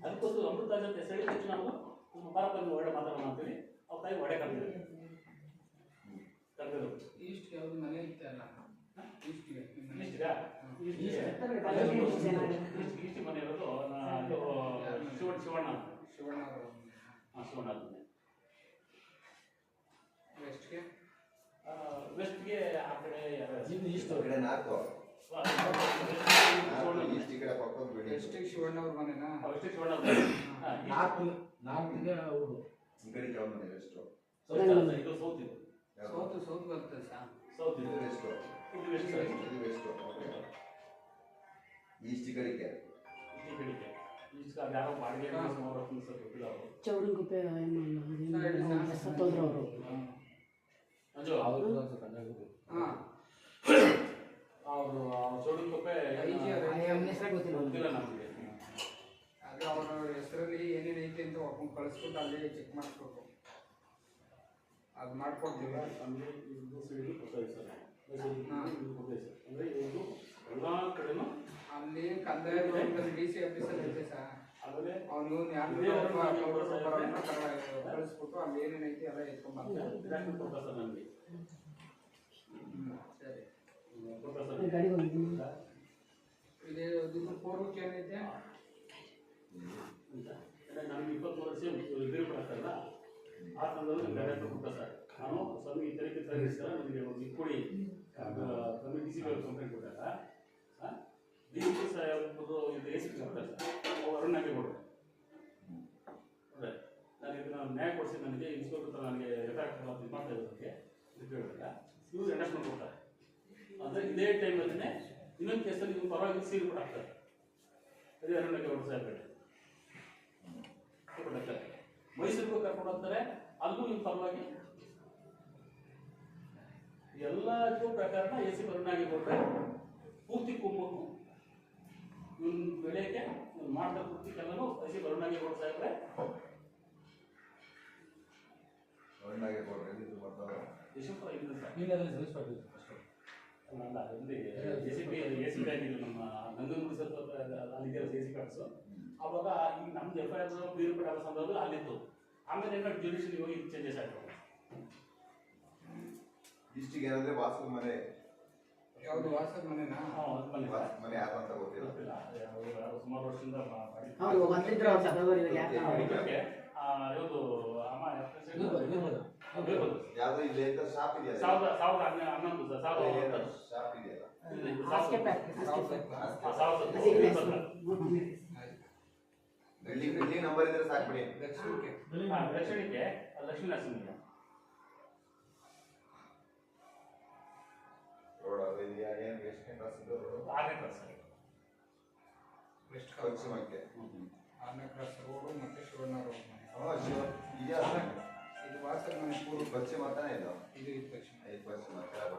Speaker 1: ಅದಕ್ಕೋಸ್ಕರ ಅಮೃತ ಅಂತ ಹೆಸರು ತಕ್ಷಣ ನಾವು ನಮ್ಮ ಬಾರಪ್ಪನ ಒಳ್ಳೆ ಮಾತಾಡೋಣ ಅಂತೇಳಿ ಅವ್ರ ತಾಯಿ ಒಡೆ ಕರೆದಿದ್ರು.
Speaker 6: ಈಸ್ಟ್ ಯಾವ್ದು ಮನೆ ಇತ್ತಲ್ಲ ಈಸ್ಟ್ಗೆ
Speaker 1: ಈಸ್ಟ್ ಮನೆ ಇರೋದು ಶಿವಣ್ಣ
Speaker 6: ಶಿವಣ್ಣ ಅವರು
Speaker 1: ಶಿವಣ್ಣ
Speaker 6: ವೆಸ್ಟ್ಗೆ
Speaker 1: ವೆಸ್ಟ್ಗೆ ಆ ಕಡೆ
Speaker 5: ಈಸ್ಟ್ ಕಡೆ ನಾಲ್ಕು ಈಸ್ಟ್ ಈ ಕಡೆ ಪಕ್ಕದ ಬಿಡಿ
Speaker 6: ವೆಸ್ಟಿಗೆ ಶಿವಣ್ಣ ಅವ್ರ ಮನೆನಾ
Speaker 1: ವೆಸ್ಟ್ ಶಿವಣ್ಣ
Speaker 7: ನಾಲ್ಕಿಗೆ ಅವರು
Speaker 5: ಈ ಕಡೆ ಯಾವ ಮನೆ ಎಷ್ಟು
Speaker 1: ಇದು ಸೌತ್ ಇದು
Speaker 6: ಸೌತ್ ಬರ್ತದೆ ಸರ್
Speaker 1: ಸೌತ್
Speaker 5: ಇದು
Speaker 1: ಇದು
Speaker 5: ಎಷ್ಟು
Speaker 1: ಇದು ವೆಸ್ಟ್
Speaker 5: ಇದು ಎಷ್ಟು ಈಸ್ಟ್ ಈ ಕಡೆಗೆ
Speaker 1: ಈ ಕಡೆಗೆ ಈಸ್ಟ್ ಅದು ಯಾರೋ ಬಾಡಿಗೆ ಸುಮಾರು ಗೊತ್ತಿಲ್ಲ ಅವರು
Speaker 2: ಚೌಡಂಗುಪ್ಪೆ ಸತ್ತೋದ್ರು ಅವರು.
Speaker 1: ಮಂಜು
Speaker 6: ಹಾಂ
Speaker 1: ಅವರು ಚೌಡಂಗುಪ್ಪೆ
Speaker 4: ಹೆಸರೇ ಗೊತ್ತಿಲ್ಲ
Speaker 1: ಗೊತ್ತಿಲ್ಲ ನಮಗೆ.
Speaker 6: ಅದು ಅವರ ಹೆಸರಲ್ಲಿ ಏನೇನು ಐತೆ ಅಂತ ಒಬ್ಬನ ಕಳಿಸ್ಬಿಟ್ಟು ಅಲ್ಲಿ ಚೆಕ್ ಮಾಡಿಸ್ಬೇಕು. ಅದು ಮಾಡ್ಕೊಡ್ತೀವಿ.
Speaker 1: ಅಂದರೆ ಇದು ಸೈಡು ಕೊಡ್ತಾರೆ ಸರ್ ಇದು ಕೊಡ್ತಾರೆ ಸರ್. ಅಂದರೆ ಇವರು ಎಲ್ಲ ಕಡೆನೂ
Speaker 6: ಅಲ್ಲಿ ಕಂದಾಯ ಡಿ ಸಿ ಆಫೀಸಲ್ಲಿ ಐತೆ ಸರ್.
Speaker 1: ಆಮೇಲೆ
Speaker 6: ಅವನು ಯಾರು ಕಳಿಸ್ಬಿಟ್ಟು ಅಲ್ಲಿ ಏನೇನೈತಿ ಎಲ್ಲ ಎತ್ಕೊಂಡ್ಬರ್ತಾರೆ.
Speaker 1: ಇದಾಗಿ ಕೊಡ್ತಾರೆ ಸರ್ ನನಗೆ
Speaker 6: ಸರಿ
Speaker 1: ಕೊಡ್ತಾರೆ ಸರ್.
Speaker 2: ಗಾಡಿ ಹೋಗಿದ್ದೀನಿ
Speaker 6: ಇದು ಪೂರ್ವಕ್ಕೆ ಏನೈತೆ
Speaker 1: ನನಗೆ 23 ವರ್ಷ ಬಿಲ್ ಕೊಡ್ತಾರಲ್ಲ ಆ ಸಂದರ್ಭದಲ್ಲಿ ಡೈರೆಕ್ಟ್ ಕೊಡ್ತಾರೆ ಸರ್. ನಾನು ಸ್ವಲ್ಪ ಈ ತರಕ್ಕೆ ಸರ್ ನಿಮಗೆ ಒಂದು ಕೊಡಿ ನಮಗೆ ಡಿ ಸಿ ಕಂಪ್ಲೇಂಟ್ ಕೊಟ್ಟಾಗ ಡಿ ಸಿ ಸಾಹೇಬರು ಇದು ಎ ಸಿ ಕೊಡ್ತಾರೆ ಸರ್. ಅವ್ರು ಅರುಣಾಗೆ ಕೊಡ್ತಾರೆ. ಅದೇ ನಾನು ಇದನ್ನು ನ್ಯಾಯ ಕೊಡಿಸಿ ನನಗೆ ಇನ್ಸ್ಪೆಕ್ಟರ್ ನನಗೆ ಎಫ್ಐಆರ್ ಇದು ಮಾಡ್ತಾ ಇರೋದಕ್ಕೆ ಇದು ಹೇಳಿದಾಗ ಇವರು ಅಂಡರ್ಸ್ಟ್ಯಾಂಡ್ ಕೊಡ್ತಾರೆ. ಅಂದರೆ ಇದೇ ಟೈಮಲ್ಲೇ ಇನ್ನೊಂದು ಕೇಸಲ್ಲಿ ಇವ್ರು ಪರವಾಗಿ ಸೀಲ್ ಕೂಡ ಹಾಕ್ತಾರೆ. ಅದೇ ಅರುಣಾಗೆ ಕೊಡ್ತಾ ಸಾಹೇಬ್ರೆ ಕೊಡ್ತಾರೆ. ಮೈಸೂರಿಗೂ ಕರ್ಕೊಂಡು ಹೋಗ್ತಾರೆ. ಅಲ್ಲೂ ಇವ್ರ ಪರವಾಗಿ ಎಲ್ಲದಕ್ಕೂ ಪ್ರಕಾರನ ಎ ಸಿ ಅರುಣಾಗೆ ಕೊಟ್ಟರೆ ಪೂರ್ತಿ ಕುಮ್ಮಕ್ಕು ಇವನ್ ಬೆಳೆಯಕ್ಕೆ ಮಾಡ್ತಾ ಪೂರ್ತಿಗೆಲ್ಲನೂ ಎ ಸಿ ಅರುಣಾಗೆ ಕೊಡ್ತಾ ಇದ್ರೆ
Speaker 5: ಒಳ್ಳಾಗೆ ಕೊಡ್ರಿ ಇದು ಬರ್ತಾವೆ
Speaker 1: ಯಶವಂತರ ಇಲ್ಲ ಸರ್.
Speaker 7: ನೀನೆಲ್ಲ ತಿಳಿಸ್ಬೇಕು
Speaker 1: ಅಲ್ಲ ಅಲ್ಲಿ ಎ ಸಿ ಬ್ಯಾಂಕ್ ನಮ್ಮ ನಂಗನಗೂಡು ಸ್ವಲ್ಪ ಅಲ್ಲಿದೆ ಎ ಸಿ ಕಾರ್ಡ್ಸು. ಅವಾಗ ಈಗ ನಮ್ದು ಎಫ್ಐಆರ್ ಕ್ಲಿಯರ್ ಬಿಡೋ ಸಂದರ್ಭದಲ್ಲಿ ಅಲ್ಲಿತ್ತು. ಆಮೇಲೆ ಏನೋ ಜ್ಯುಡಿಷಿಯಲ್ ಹೋಗಿ ಚೇಂಜಸ್ ಆಗ್ತವೆ.
Speaker 5: ಈಸ್ಟಿಗೆ ಏನಂದ್ರೆ ವಾಸದ ಮನೆ
Speaker 6: ಯಾವುದು ವಾಸದ ಮನೆನಾ?
Speaker 5: ಮನೆ ಯಾರು ಅಂತ ಗೊತ್ತಿಲ್ಲ.
Speaker 1: ಗೊತ್ತಿಲ್ಲ ಸುಮಾರು ವರ್ಷದಿಂದ
Speaker 2: ಹೌದು ಬಂದಿದ್ರು ಅವ್ರು ಸಭೆವರಿಗೆ ಯಾಕೆ
Speaker 1: ಯಾವುದು ಅಮ್ಮ
Speaker 5: ಯಾವ್ದು ಇಲ್ಲಿ ಅಂತ ಶಾಪ್ ಇದೆಯಲ್ಲ
Speaker 1: 11 ಸರ್ 1011
Speaker 5: ಶಾಪ್ ಇದೆಯಲ್ಲ
Speaker 2: ಹಾಸ್ಗೆ ಪ್ಯಾಕ್ಟ್ರಿ
Speaker 5: ಬಿಲ್ಡಿಂಗ್ ನಂಬರ್ ಇದ್ರೆ ಸಾಕು ಬಿಡಿ.
Speaker 6: ಲಕ್ಷ್ಮಿಗೆ
Speaker 1: ಲಕ್ಷ್ಮಣಿಗೆ ಲಕ್ಷ್ಮೀ ನರಸಿಂಹ
Speaker 5: ರೋಡ್ ಅದು ಇದೆಯಾ ಏನು ಎಷ್ಟು ಕ್ರಾಸ್ ಇದೆ ರೋಡ್
Speaker 1: ಆಗೇ ಸರ್
Speaker 6: ವೆಸ್ಟ್
Speaker 5: ಪಶ್ಚಿಮಕ್ಕೆ
Speaker 6: ಆರನೇ ಕ್ರಾಸ್ ರೋಡು ಮತ್ತೆ ಶಿವಣ್ಣ ರೋಡ್ ಮನೆ.
Speaker 5: ಇದೆಯಾ
Speaker 6: ಇದು ವಾಸದ ಮನೆ ಪೂರ್ವ
Speaker 5: ಪಶ್ಚಿಮ ಅಂತಾನೆ ಇದು
Speaker 6: ಇದು ಪಶ್ಚಿಮ.
Speaker 5: ಐದು ಪಶ್ಚಿಮ ಕೆಳಗೆ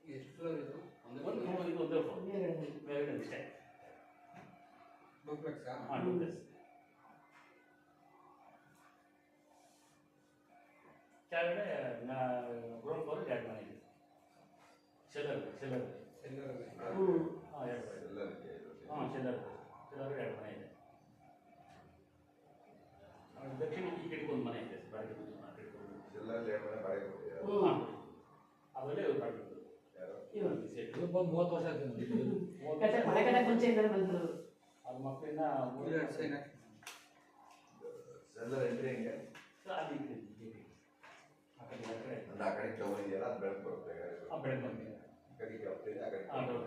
Speaker 6: ಎಷ್ಟು ಫ್ಲೋರ್ ಇದು?
Speaker 1: ಇದು ಒಂದೇ ಫೋನ್ ಮೇಲ್ಗಡೆ ಇಷ್ಟೇ
Speaker 6: ಡೂಪ್ಲೆಕ್ಸಾ?
Speaker 1: ಕೆಳಗಡೆ ಗ್ರೌಂಡ್ ಫ್ಲೋರ್ 2 ಮನೆ ಇದೆ. ಶೆಲ್ಲರ್
Speaker 6: ಎಲ್ಲರಲ್ಲಿ
Speaker 1: ಹಾಂ 2 ಮನೆ
Speaker 5: ಎಲ್ಲರಿಗೆ
Speaker 1: ಹಾಂ ಶೆಲ್ಲರ್ 2 ಮನೆ ಇದೆ. ದಕ್ಷಿಣ ಈ ಕಡೆಗೆ ಒಂದು ಮನೆ ಇದೆ ಬಾಡಿಗೆ
Speaker 5: ಎಲ್ಲರಲ್ಲಿ ಎರಡು ಮನೆ ಬಾಡಿಗೆ ಕೊಟ್ಟಿದ್ದಾರೆ.
Speaker 1: ಆಮೇಲೆ ಬಾಡಿಗೆ
Speaker 7: ಇದು ಬಂದು 30 ವರ್ಷ ಆಯ್ತು
Speaker 2: ಮನೆ ಕಡೆ ಮುಂಚೆಯಿಂದಲೇ ಬಂದರು.
Speaker 1: ಅದು ಮಕ್ಕಳಿಂದ
Speaker 5: ಎಲ್ಲರ ಎಂಟ್ರಿ ಹೆಂಗೆ
Speaker 1: ಅಲ್ಲಿ ಆ ಕಡೆ
Speaker 5: ಅಂದ್ರೆ ಆ ಕಡೆ ಟವರ್ ಇದೆಯಲ್ಲ ಅದು ಬೆಳಕು ಬರುತ್ತೆ
Speaker 1: ಬೆಳಗ್ಗೆ ಬಂದಿದೆ.
Speaker 5: ಈ ಕಡೆ ಕೆಳಗೆ ಇದೆ, ಆ ಕಡೆ
Speaker 1: ಹಾಂ ಹೌದು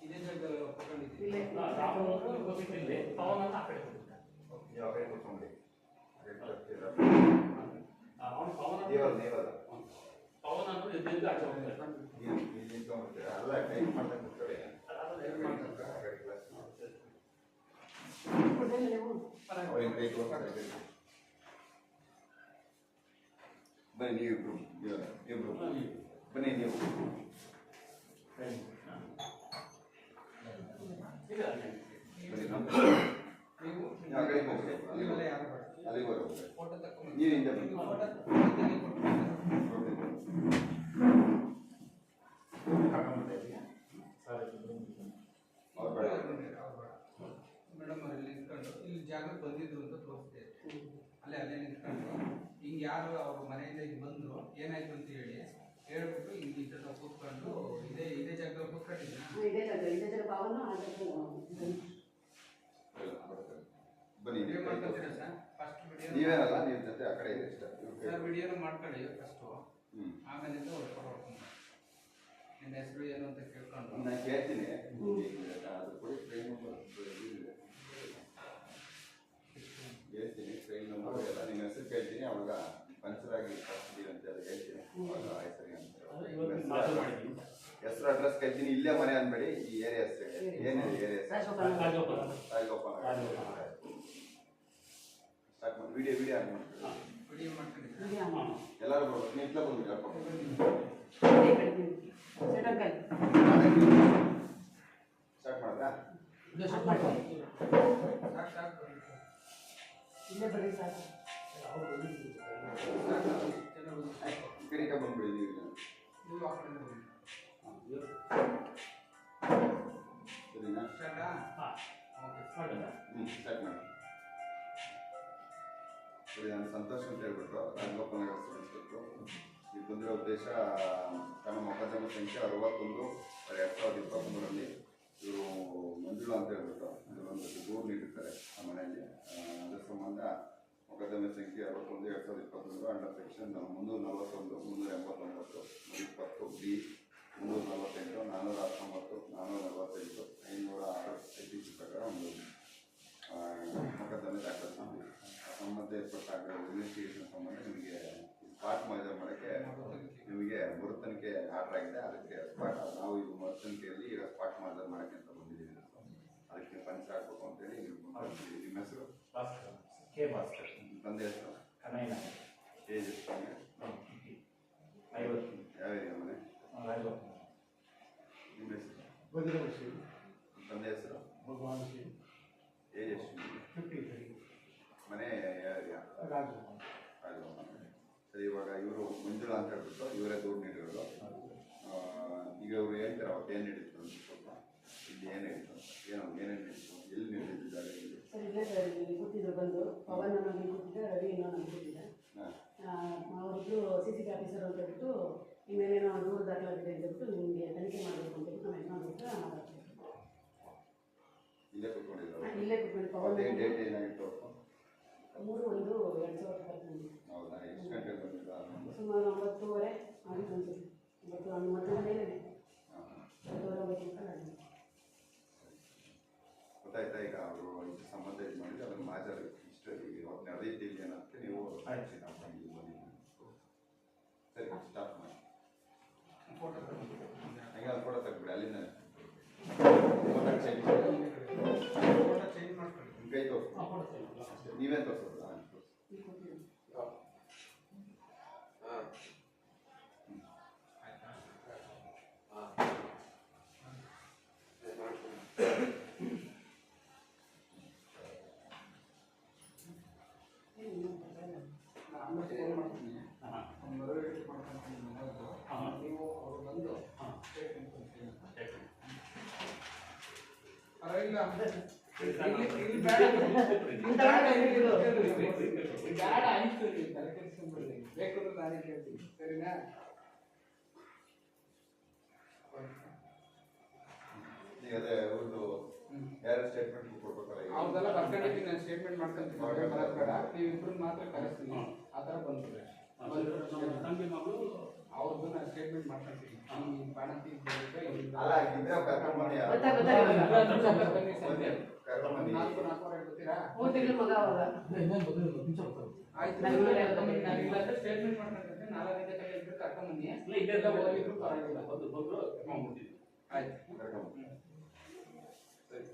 Speaker 6: ಇದೇ ಜಾಗದಲ್ಲಿ ಒಪ್ಕೊಂಡಿದ್ದೀವಿ.
Speaker 2: ಇಲ್ಲೇ
Speaker 1: ರಾಮನವರು ಗೊತ್ತಿಲ್ಲ ಪವನ್ ಅಂತ ಆ ಕಡೆ ಹೋಗಿದ್ದ.
Speaker 5: ನೀವು ಆ ಕಡೆ ಕೂತ್ಕೊಂಡ್ರಿ ಆ ಕಡೆ ಬರ್ತೀರಾ?
Speaker 1: ಅವನು ಪವನ್
Speaker 5: ದೇವರ ದೇವರ
Speaker 1: ಪವನ್ ಅಂದ್ರೆ ಎದ್ದಿಂದ ಆಚೆ ಹೋಗ್ತಾರೆ.
Speaker 5: ನೀವು ಇಲ್ಲಿ ನಿಂತ್ಕೊಂಡ್ಬಿಡ್ತೀರಾ ಅಲ್ಲ ಟೈಪ್ ಮಾಡ್ದಂಗೆ ಕೂತ್ಕೊಳ್ಳಿ ಆ ಕಡೆ ಕ್ಲಾಸ್ ಅವ್ರಿಗೆ ಕೈ ತೋರಿಸ್ತಾರೆ ಬನ್ನಿ ನೀವಿಬ್ರು ಇಬ್ರು ಬನ್ನಿ ನೀವು ಬನ್ನಿ ನಮ್ಮ
Speaker 6: ನೀವು
Speaker 5: ಆ ಕಡೆಗೆ ಹೋಗಿ
Speaker 6: ನೀವೆಲ್ಲ ಯಾರು ಬೇಡ.
Speaker 5: ಅಲ್ಲಿಗೆ ಹೋಗಿ
Speaker 6: ಫೋಟೋ ತಗೊಂಡು
Speaker 5: ನೀವು ಹಿಂದೆ ಬನ್ನಿ
Speaker 6: ಫೋಟೋ
Speaker 5: ಅವ್ರು ಬೇಡ
Speaker 6: ಮೇಡಮ್ ಅಲ್ಲಿ ನಿಂತ್ಕೊಂಡು ಇಲ್ಲಿ ಜಾಗಕ್ಕೆ ಬಂದಿದ್ರು ಅಂತ ತೋರಿಸ್ದೆ. ಅಲ್ಲೇ ನಿಂತ್ಕೊಂಡು ಹಿಂಗೆ ಯಾರು ಅವ್ರ ಮನೆಯಿಂದ ಹಿಂಗೆ ಬಂದ್ರು ಏನಾಯ್ತು ಅಂತ ಹೇಳ್ಬಿಟ್ಟು ಹಿಂಗೆ ಈ ಥರ ಕೂತ್ಕೊಂಡು ಇದೇ ಜಾಗದಲ್ಲಿ ಕೂತ್ಕೊಂಡಿದ್ದೆ.
Speaker 2: ಇದೇ ಜಾಗ ಪಾವನ
Speaker 5: ಬನ್ನಿ
Speaker 6: ವಿಡಿಯೋ ಮಾಡ್ಕೊತೀರಾ ಸರ್? ಫಸ್ಟ್ ವಿಡಿಯೋ
Speaker 5: ನೀವೇನಲ್ಲ ನೀವು ಜೊತೆ ಆ ಕಡೆ ಇದೆ ಇಷ್ಟ
Speaker 6: ಸರ್ ವಿಡಿಯೋನ ಮಾಡ್ಕೊಳ್ಳಿ ಫಸ್ಟು,
Speaker 5: ಹ್ಞೂ
Speaker 6: ಆಮೇಲಿಂದ ಫೋಟೋ ಹೊಡ್ಕೊಂಡು ನಿಮ್ಮ ಹೆಸರು ಏನು ಅಂತ ಕೇಳ್ಕೊಂಡು
Speaker 5: ನಾನು ಕೇಳ್ತೀನಿ ಅದು ಕೊಡಿ ಟ್ರೈನ್ ನಂಬರ್ ಹೇಳ್ತೀನಿ ಟ್ರೈನ್ ನಂಬರ್ ಎಲ್ಲ ನಿಮ್ಮ ಹೆಸರು ಕೇಳ್ತೀನಿ ಅವಾಗ ಪಂಚರ್ ಆಗಿ ಕಳಿಸ್ತೀವಿ ಅಂತ ಎಲ್ಲ ಹೇಳ್ತೀನಿ ಅವಾಗ ಆಯ್ತು ಸರಿ ಅಂತ ಹೆಸರು ಅಡ್ರೆಸ್ ಕೇಳ್ತೀನಿ ಇಲ್ಲೇ ಮನೆ ಅಂದ್ಬೇಡಿ ಈ ಏರಿಯಾ ಹೆಸರು ಏನಿದೆ ಏರಿಯಾ ರಾಜಗೋಪಾಲ ಸ್ಟಾರ್ಟ್ ಮಾಡಿ ವಿಡಿಯೋ ಆನ್ ಮಾಡಿ
Speaker 6: ವಿಡಿಯೋ ಮಾಡ್ಕೊಂಡಿದ್ದೀರಾ?
Speaker 5: ಎಲ್ಲರೂ ಬರ್ಬೇಕು ನೀವು ಇಟ್ಲ ಬಂದ್ಬಿಟ್ಟು ಸ್ಟಾರ್ಟ್ ಮಾಡಿದ್ರಾ
Speaker 6: ಸಾಕು
Speaker 2: ಇಲ್ಲೇ ಬರೀ ಸಾಕು
Speaker 5: ಕಡೆಗೆ ಬಂದ್ಬಿಡಿ
Speaker 6: ನೀವು ಆ ಕಡೆ ಬನ್ನಿ.
Speaker 5: ಸರಿನಾ
Speaker 6: ಸ್ಟಾರ್ಟಾ? ಓಕೆ
Speaker 5: ಸ್ಟಾರ್ಟ್ ಮಾಡಿ ಸರಿ ನಾನು ಸಂತೋಷ್ ಅಂತ ಹೇಳ್ಬಿಟ್ಟು ರಾಜಗೋಪಾಲ ನಗರ ಸಬ್ ಇನ್ಸ್ಪೆಕ್ಟ್ರು ಈಗ ಬಂದಿರೋ ಉದ್ದೇಶ ತಮ್ಮ ಮೊಕದ್ದಮೆ ಸಂಖ್ಯೆ 61/2023ರಲ್ಲಿ ಇವರು ಮಂಜುಳಾ ಅಂತ ಹೇಳ್ಬಿಟ್ಟು ಇದರೊಂದು ದೂರು ನೀಡಿರ್ತಾರೆ ಆ ಮನೆಯಲ್ಲಿ ಅದರ ಸಂಬಂಧ ಮೊಕದ್ದಮೆ ಸಂಖ್ಯೆ 61/2023 ಅಂಡರ್ ಸೆಕ್ಷನ್ 341 389 20 ಬಿ 348 419 448 506 ಐಪಿಸಿ ಪ್ರಕಾರ ಒಂದು ಮೊಕದ್ದಮೆ ದಾಖಲಿಸಿದ್ವಿ ಸಂಬಂಧ ಏರ್ಪಟ್ಟಾಗ ಇನ್ವೆಸ್ಟಿಗೇಷನ್ ಸಂಬಂಧ ನಿಮಗೆ ಸ್ಪಾಟ್ ಮಾಜರ್ ಮಾಡೋಕ್ಕೆ ನಿಮಗೆ ಮರುತನಿಕೆ ಆರ್ಡರ್ ಆಗಿದೆ ಅದಕ್ಕೆ ಸ್ಪಾಟ್ ನಾವು ಇದು ಮರುತನಿಕೆಯಲ್ಲಿ ಈಗ ಸ್ಪಾಟ್ ಮಾಜರ್ ಮಾಡೋಕ್ಕೆ ಅಂತ ಬಂದಿದ್ದೀವಿ ಅದಕ್ಕೆ ಪಂಚ ಹಾಕ್ಬೇಕು ಅಂತೇಳಿ ನಿಮ್ಮ ಹೆಸರು
Speaker 3: ಕೆ ಭಾಸ್ಕರ್
Speaker 5: ತಂದೆ ಹೆಸರು
Speaker 3: ಕನೈನ
Speaker 5: ಏಜ್ ಎಷ್ಟು
Speaker 3: 50
Speaker 5: ಯಾವ ಏರಿಯಾ ಮನೆ
Speaker 3: ರಾಜಗೋಪಾಲ
Speaker 5: ನಿಮ್ಮ ಹೆಸರು
Speaker 7: ಬಂದಿರೋ ಶ್ರೀ
Speaker 5: ತಂದೆ ಹೆಸರು
Speaker 7: ಭಗವಾನ್ ಶ್ರೀ
Speaker 5: ಏಜ್ ಎಷ್ಟು
Speaker 7: 53
Speaker 5: ಮನೆ ಯಾವ ಏರಿಯಾ
Speaker 7: ರಾಜಗೋಪಾಲ್
Speaker 5: ರಾಜಗೋಪಾಲ ಸರಿ ಇವಾಗ ಇವರು ಮಂಜುಳಾ ಅಂತ ಹೇಳ್ಬಿಟ್ಟು ಇವರೇ ದೂರು ನೀಡಿರೋದು ಈಗ ಇವರು ಹೇಳ್ತಾರೆ ಅವತ್ತು ಏನು ನಡೀತು ಅಂತ ಸ್ವಲ್ಪ ಇಲ್ಲಿ ಏನು ನಡೀತು ಏನೇನು ನಡೀತು ಎಲ್ಲಿ ನಡೆದಿದ್ದಾರೆ ಇಲ್ಲಿ
Speaker 2: ಸರ್ ಇಲ್ಲೇ ಸರ್ ಇಲ್ಲಿ ಕೂತಿದ್ರು ಬಂದು ಪವನ್ ಅನ್ನೋದು ಕೂತಿದ್ದೆ ರವಿ ಇನ್ನೂ ನಾನು ಕೂತಿದ್ದೆ ಅವರಿಬ್ರು CCTV ಆಫೀಸರ್ ಅಂತ ಹೇಳ್ಬಿಟ್ಟು ಇನ್ನೇನೇನೋ ದೂರು ದಾಖಲಾಗಿದೆ ಅಂತ ಹೇಳ್ಬಿಟ್ಟು ನಿಮಗೆ ತನಿಖೆ ಮಾಡಬೇಕು ಅಂತ ಹೇಳ್ಬಿಟ್ಟು ನಮ್ಮ ಯಜಮಾನ್ರ ಹತ್ರ ಮಾತಾಡ್ತಿದ್ದೆ.
Speaker 5: ಇಲ್ಲೇ ಕೂತ್ಕೊಂಡಿದ್ರು
Speaker 2: ಇಲ್ಲೇ ಕೂತ್ಕೊಂಡು ಪವನ್
Speaker 5: ಡೇಟ್ ಏನಾಗಿತ್ತು ಅವತ್ತು
Speaker 2: 3/1/2013
Speaker 5: ಹೌದಾ ಎಷ್ಟು ಗಂಟೆಗೆ ಬಂದಿದ್ದ
Speaker 2: ಸುಮಾರು 9:30 ಆಗಿತ್ತು ಅನ್ಸುತ್ತೆ. 9 ಮೇಲೆ 9:30 ಆಗಿದೆ.
Speaker 5: ಗೊತ್ತಾಯ್ತಾ ಈಗ ಅವರು ಇದು ಸಂಬಂಧ ಇದು ಮಾಡಿದ್ರೆ ಅದನ್ನು ಮಾಜರ್ ಇಷ್ಟು ಈಗ ಅವತ್ತು ನಡೆದಿದ್ದು ಇಲ್ಲಿ ಏನಂತ ನೀವು ಸರಿ ಸ್ಟಾರ್ಟ್ ಮಾಡಿ
Speaker 6: ಫೋಟೋ
Speaker 5: ಹಂಗೆ ಅದು ಫೋಟೋ ತೆಗ್ಬಿಡಿ ಅಲ್ಲಿಂದ
Speaker 6: ಚೇಂಜ್ ಮಾಡ್ಕೊಳ್ಳಿ.
Speaker 5: ನಿಮ್ಮ ಕೈ ತೋರಿಸ್ತೀನಿ ನೀವೇ ತೋರಿಸೋದು
Speaker 2: ಇಲ್ಲಿ ಕೂತಿದ್ರು.
Speaker 6: ನಾನು ಫೋನ್ ಮಾಡ್ತೀನಿ ಮರುಗಡೆ ಮಾಡ್ಕೊಂತೀನಿ ನೀವು ಅವರು ಬಂದು ಸ್ಟೇಟ್ಮೆಂಟ್ ಕೊಡ್ತೀನಿ. ಪರವಾಗಿಲ್ಲ ಇಲ್ಲಿ ಬೇಡ ಬೇಡ ಆಯ್ತು ನೀವು ತಲೆ ಕೆಡಿಸ್ಕೊಂಡ್ಬಿಡ್ರಿ ಬೇಕಾದ್ರೆ ನಾನೇ ಕೇಳ್ತೀನಿ ಸರಿನಾ?
Speaker 5: ಈಗ ಅದೇ ಅವ್ರದ್ದು ಯಾರು ಸ್ಟೇಟ್ಮೆಂಟ್ ಕೊಡ್ಬೇಕಲ್ಲ ಈಗ
Speaker 6: ಅವ್ರದ್ದೆಲ್ಲ ಬರ್ಕೊಂಡಿದ್ದೀನಿ ನಾನು ಸ್ಟೇಟ್ಮೆಂಟ್ ಮಾಡ್ಕೊಂತೀನಿ ಬರೋದು ಬೇಡ ನೀವು ಇಬ್ಬರು ಮಾತ್ರ ಕರೆಸ್ತೀನಿ ಆ ಥರ ಬಂದ್ಬಿಡ್ರಿ
Speaker 1: ತಂಗಿ ಮಗಳು
Speaker 6: ಅವ್ರದ್ದು ನಾನು ಸ್ಟೇಟ್ಮೆಂಟ್ ಮಾಡ್ಕೊಂತೀನಿ ಈ ಬಾಣಂತಿ
Speaker 5: ಅಲ್ಲ ಇದ್ರೆ ಕರ್ಕೊಂಡ್ಬನ್ನಿ
Speaker 6: ಬನ್ನಿ ಸಂಜೆ
Speaker 5: ಕರ್ಕೊಂಡ್ಬನ್ನಿ
Speaker 6: 4-4 ಬರ್ತೀರಾ?
Speaker 2: 3 ತಿಂಗಳ ಮಗ ಅವಾಗ
Speaker 6: ಆಯ್ತು ಸ್ಟೇಟ್ಮೆಂಟ್ ಮಾಡ್ಕೊಂಡ್ರೆ 4 ಗಂಟೆ ತನಕ ಇದ್ದು ಕರ್ಕೊಂಡ್ಬನ್ನಿ
Speaker 1: ಇಲ್ಲೇ
Speaker 6: ಹೋಗಿದ್ರು ಪರವಾಗಿಲ್ಲ
Speaker 1: ಬಂದು ಕರ್ಕೊಂಡ್ಬಿಟ್ಟಿದ್ವಿ
Speaker 6: ಆಯ್ತು
Speaker 5: ಕರ್ಕೊಂಡ್ಬನ್ನಿ ಸರಿ